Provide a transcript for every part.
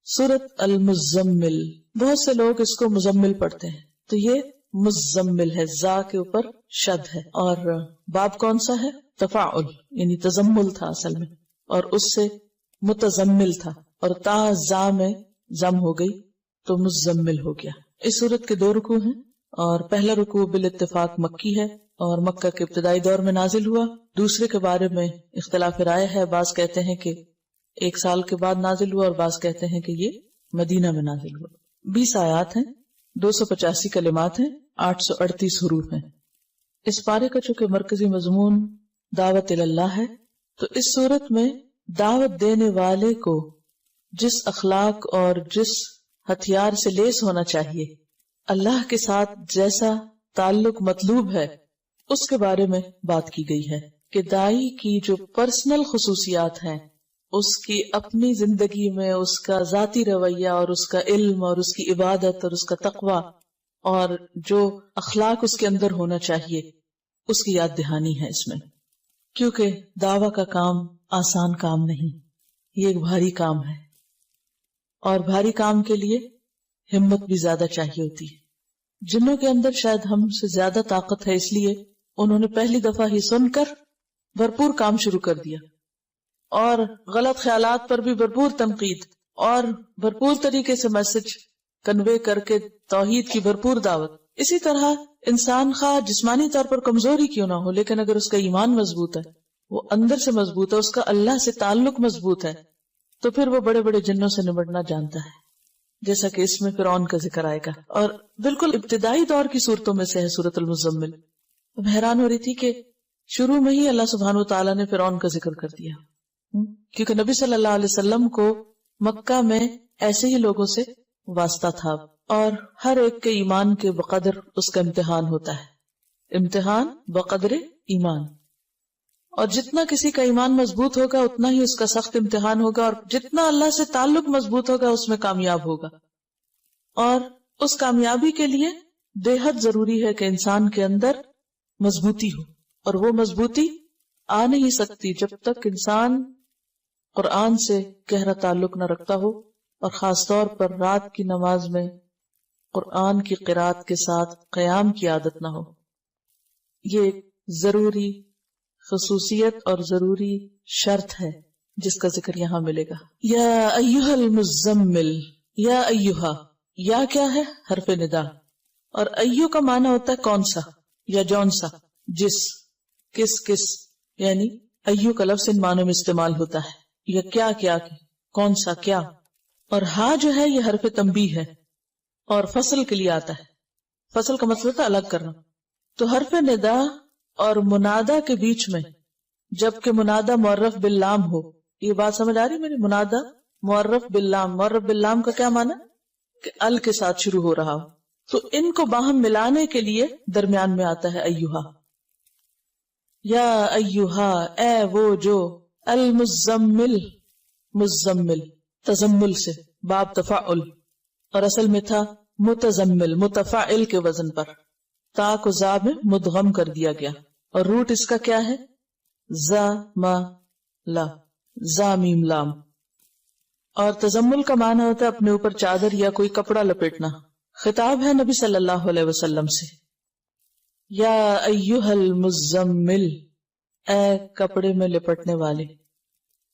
سورت المزمل، بہت سے لوگ اس کو مزمل پڑھتے ہیں، تو یہ مزمل ہے، زا کے اوپر شد ہے، اور باب کون سا ہے؟ تفاعل، یعنی تزمل تھا اصل میں، اور اس سے متزمل تھا، اور تا زا میں زم ہو گئی تو مزمل ہو گیا۔ اس سورت کے 2 رکوع ہیں، اور پہلا رکوع بالاتفاق مکی ہے اور مکہ کے ابتدائی دور میں نازل ہوا۔ دوسرے کے بارے میں اختلاف رائے ہے، بعض کہتے ہیں کہ 1 سال کے بعد نازل ہوا، اور بعض کہتے ہیں کہ یہ مدینہ میں نازل ہوا۔ 20 آیات ہیں، 285 کلمات ہیں، 838 حروف ہیں۔ اس پارے کا چونکہ مرکزی مضمون دعوت اللہ ہے، تو اس صورت میں دعوت دینے والے کو جس اخلاق اور جس ہتھیار سے لیس ہونا چاہیے، اللہ کے ساتھ جیسا تعلق مطلوب ہے، اس کے بارے میں بات کی گئی ہے کہ داعی کی جو پرسنل خصوصیات ہیں، اس کی اپنی زندگی میں اس کا ذاتی رویہ اور اس کا علم اور اس کی عبادت اور اس کا تقوی اور جو اخلاق اس کے اندر ہونا چاہیے، اس کی یاد دہانی ہے اس میں، کیونکہ دعویٰ کا کام آسان کام نہیں، یہ ایک بھاری کام ہے، اور بھاری کام کے لیے ہمت بھی زیادہ چاہیے ہوتی ہے۔ جنوں کے اندر شاید ہم سے زیادہ طاقت ہے، اس لیے انہوں نے پہلی دفعہ ہی سن کر بھرپور کام شروع کر دیا، اور غلط خیالات پر بھی بھرپور تنقید، اور بھرپور طریقے سے میسج کنوے کر کے توحید کی بھرپور دعوت۔ اسی طرح انسان خواہ جسمانی طور پر کمزور ہی کیوں نہ ہو، لیکن اگر اس کا ایمان مضبوط ہے، وہ اندر سے مضبوط ہے، اس کا اللہ سے تعلق مضبوط ہے، تو پھر وہ بڑے بڑے جنوں سے نمٹنا جانتا ہے، جیسا کہ اس میں فرعون کا ذکر آئے گا، اور بالکل ابتدائی دور کی صورتوں میں سے ہے سورۃ المزمل۔ اب حیران ہو رہی تھی کہ شروع میں ہی اللہ سبحانہ وتعالیٰ نے فرعون کا ذکر کر دیا، کیونکہ نبی صلی اللہ علیہ وسلم کو مکہ میں ایسے ہی لوگوں سے واسطہ تھا، اور ہر ایک کے ایمان کے بقدر اس کا امتحان ہوتا ہے، امتحان بقدر ایمان، اور جتنا کسی کا ایمان مضبوط ہوگا اتنا ہی اس کا سخت امتحان ہوگا، اور جتنا اللہ سے تعلق مضبوط ہوگا اس میں کامیاب ہوگا۔ اور اس کامیابی کے لیے بے حد ضروری ہے کہ انسان کے اندر مضبوطی ہو، اور وہ مضبوطی آ نہیں سکتی جب تک انسان قرآن سے گہرا تعلق نہ رکھتا ہو، اور خاص طور پر رات کی نماز میں قرآن کی قرات کے ساتھ قیام کی عادت نہ ہو۔ یہ ایک ضروری خصوصیت اور ضروری شرط ہے جس کا ذکر یہاں ملے گا۔ یا ایھا المزمل، یا ایھا، یا کیا ہے؟ حرف ندا، اور ایھو کا معنی ہوتا ہے کون سا یا جون سا، جس، کس کس، یعنی ایھو کا لفظ ان معنوں میں استعمال ہوتا ہے، یا کیا کیا، کون سا کیا، اور ہاں جو ہے یہ حرف تنبیہ ہے اور فصل کے لیے آتا ہے۔ فصل کا مطلب ہوتا ہے الگ کرنا، تو حرف ندا اور منادا کے بیچ میں جبکہ منادا معرف باللام ہو، یہ بات سمجھ آ رہی میری؟ منادا معرف باللام، معرف باللام کا کیا معنی؟ کہ ال کے ساتھ شروع ہو رہا ہو، تو ان کو باہم ملانے کے لیے درمیان میں آتا ہے ایھا۔ یا ایھا، اے وہ جو، المزمل، مزمل تزمل سے، باب تفاعل، اور اصل میں تھا متزمل، متفاعل کے وزن پر، تا کو زا میں مدغم کر دیا گیا، اور روٹ اس کا کیا ہے؟ زا ما لا، زا میم لام، اور تزمل کا معنی ہوتا ہے اپنے اوپر چادر یا کوئی کپڑا لپیٹنا۔ خطاب ہے نبی صلی اللہ علیہ وسلم سے، یا ایھا المزمل، اے کپڑے میں لپٹنے والے،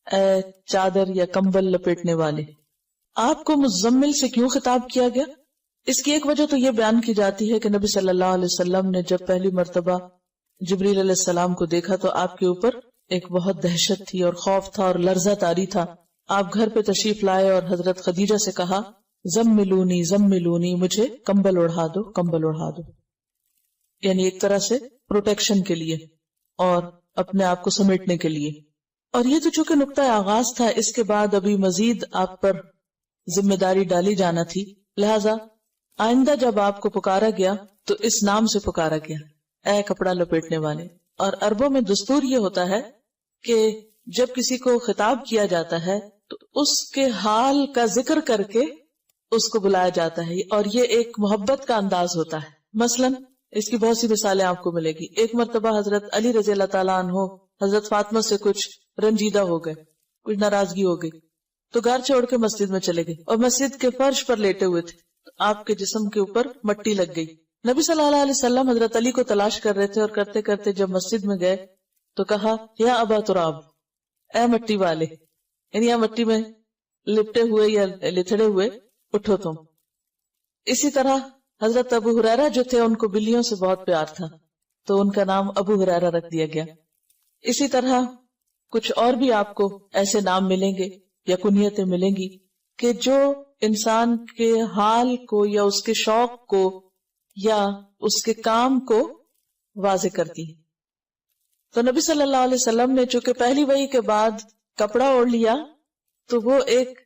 اے چادر یا کمبل لپیٹنے والے۔ آپ کو مزمل سے کیوں خطاب کیا گیا؟ اس کی ایک وجہ تو یہ بیان کی جاتی ہے کہ نبی صلی اللہ علیہ وسلم نے جب پہلی مرتبہ جبریل علیہ السلام کو دیکھا تو آپ کے اوپر ایک بہت دہشت تھی اور خوف تھا اور لرزہ طاری تھا۔ آپ گھر پہ تشریف لائے اور حضرت خدیجہ سے کہا، زملونی زملونی، مجھے کمبل اڑھا دو، کمبل اڑھا دو، یعنی ایک طرح سے پروٹیکشن کے لیے اور اپنے آپ کو سمیٹنے کے لیے۔ اور یہ تو چونکہ نقطہ آغاز تھا، اس کے بعد ابھی مزید آپ پر ذمہ داری ڈالی جانا تھی، لہذا آئندہ جب آپ کو پکارا گیا تو اس نام سے پکارا گیا، اے کپڑا لپیٹنے والے۔ اور عربوں میں دستور یہ ہوتا ہے کہ جب کسی کو خطاب کیا جاتا ہے تو اس کے حال کا ذکر کر کے اس کو بلایا جاتا ہے، اور یہ ایک محبت کا انداز ہوتا ہے۔ مثلا اس کی بہت سی مثالیں آپ کو ملے گی۔ ایک مرتبہ حضرت علی رضی اللہ تعالیٰ عنہ حضرت فاطمہ سے کچھ رنجیدہ ہو گئے، کچھ ناراضگی ہو گئی، تو گھر چھوڑ کے مسجد میں چلے گئے اور مسجد کے فرش پر لیٹے ہوئے تھے، تو آپ کے جسم کے اوپر مٹی لگ گئی. نبی صلی اللہ علیہ وسلم حضرت علی کو تلاش کر رہے تھے اور کرتے کرتے جب مسجد میں گئے تو کہا یا ابا تراب، اے مٹی والے، یعنی یا مٹی میں لپٹے ہوئے یا لتڑے ہوئے اٹھو تم. اسی طرح حضرت ابو ہریرہ جو تھے ان کو بلیوں سے بہت پیار تھا تو ان کا نام ابو ہریرہ رکھ دیا گیا. اسی طرح کچھ اور بھی آپ کو ایسے نام ملیں گے یا کنیتیں ملیں گی کہ جو انسان کے حال کو یا اس کے شوق کو یا اس کے کام کو واضح کرتی ہے. تو نبی صلی اللہ علیہ وسلم نے چونکہ پہلی وحی کے بعد کپڑا اوڑھ لیا تو وہ ایک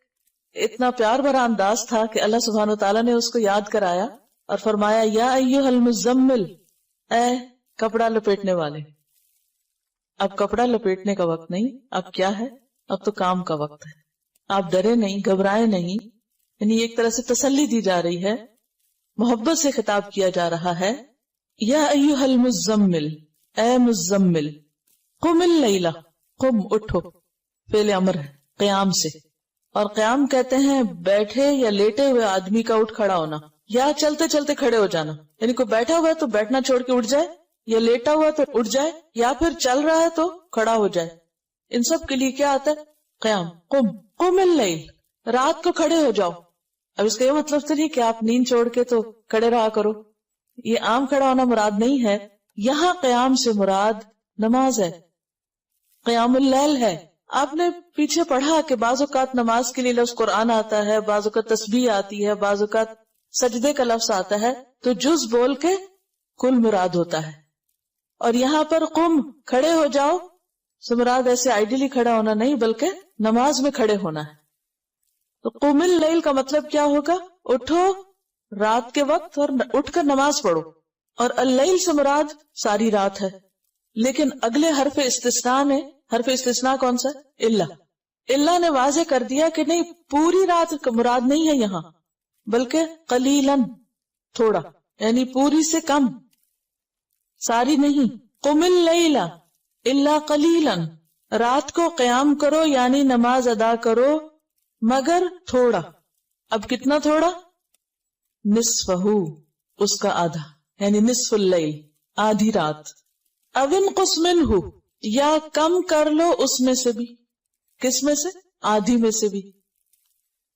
اتنا پیار بھرا انداز تھا کہ اللہ سبحانہ و تعالیٰ نے اس کو یاد کرایا اور فرمایا یا ایھا المزمل، اے کپڑا لپیٹنے والے. اب کپڑا لپیٹنے کا وقت نہیں، اب کیا ہے؟ اب تو کام کا وقت ہے. آپ ڈرے نہیں، گھبرائے نہیں، یعنی ایک طرح سے تسلی دی جا رہی ہے، محبت سے خطاب کیا جا رہا ہے. یا ایھا المزمل، اے مزمل، قم اللیلہ، قم اٹھو، فعل امر ہے قیام سے. اور قیام کہتے ہیں بیٹھے یا لیٹے ہوئے آدمی کا اٹھ کھڑا ہونا یا چلتے چلتے کھڑے ہو جانا. یعنی کوئی بیٹھا ہوا ہے تو بیٹھنا چھوڑ کے اٹھ جائے، یا لیٹا ہوا تو اٹھ جائے، یا پھر چل رہا ہے تو کھڑا ہو جائے. ان سب کے لیے کیا آتا ہے؟ قیام. قم اللیل، رات کو کھڑے ہو جاؤ. اب اس کا یہ مطلب تو نہیں کہ آپ نیند چھوڑ کے تو کھڑے رہا کرو، یہ عام کھڑا ہونا مراد نہیں ہے. یہاں قیام سے مراد نماز ہے، قیام اللیل ہے. آپ نے پیچھے پڑھا کہ بعض اوقات نماز کے لیے لفظ قرآن آتا ہے، بعض اوقات تسبیح آتی ہے، بعض اوقات سجدے کا لفظ آتا ہے، تو جز بول کے کل مراد ہوتا ہے. اور یہاں پر قم، کھڑے ہو جاؤ سے مراد ایسے آئیڈیلی کھڑا ہونا نہیں بلکہ نماز میں کھڑے ہونا ہے. تو قم اللیل کا مطلب کیا ہوگا؟ اٹھو رات کے وقت اور اٹھ کر نماز پڑھو. اور اللیل سے مراد ساری رات ہے. لیکن اگلے حرف استثناء نے، حرف استثناء کون سا؟ اللہ نے واضح کر دیا کہ نہیں، پوری رات کا مراد نہیں ہے یہاں، بلکہ قلیلاً، تھوڑا، یعنی پوری سے کم، ساری نہیں. قم اللیل الا قلیلاً، رات کو قیام کرو یعنی نماز ادا کرو مگر تھوڑا. اب کتنا تھوڑا؟ نصفہ، اس کا آدھا، یعنی نصف اللیل، آدھی رات. او انقص منہ، یا کم کر لو اس میں سے بھی. کس میں سے؟ آدھی میں سے بھی.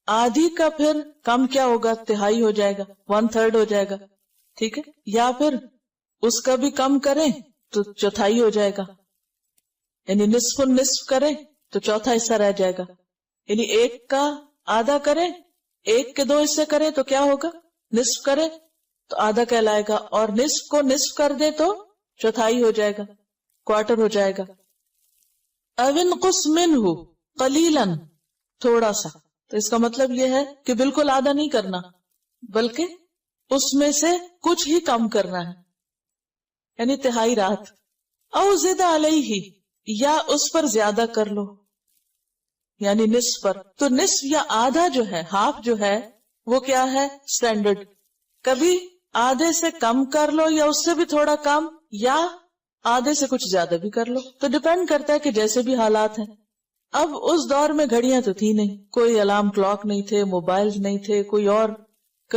آدھی کا پھر کم کیا ہوگا؟ تہائی ہو جائے گا، 1/3 ہو جائے گا، ٹھیک ہے. یا پھر اس کا بھی کم کریں تو چوتھائی ہو جائے گا، یعنی نصف النصف کریں تو چوتھا حصہ رہ جائے گا. یعنی ایک کا آدھا کریں، ایک کے 2 حصے کریں تو کیا ہوگا؟ نصف کریں تو آدھا کہلائے گا، اور نصف کو نصف کر دے تو چوتھائی ہو جائے گا، کوارٹر ہو جائے گا. او انقص منہ قلیلاً، تھوڑا سا. تو اس کا مطلب یہ ہے کہ بالکل آدھا نہیں کرنا بلکہ اس میں سے کچھ ہی کم کرنا ہے، یعنی تہائی رات. او زد علیہ، یا اس پر زیادہ کر لو، یعنی نصف پر. تو نصف یا آدھا جو ہے، ہاف جو ہے، وہ کیا ہے؟ سٹینڈرڈ. کبھی آدھے سے کم کر لو یا اس سے بھی تھوڑا کم، یا آدھے سے کچھ زیادہ بھی کر لو. تو ڈیپینڈ کرتا ہے کہ جیسے بھی حالات ہیں. اب اس دور میں گھڑیاں تو تھی نہیں، کوئی الارم کلاک نہیں تھے، موبائل نہیں تھے، کوئی اور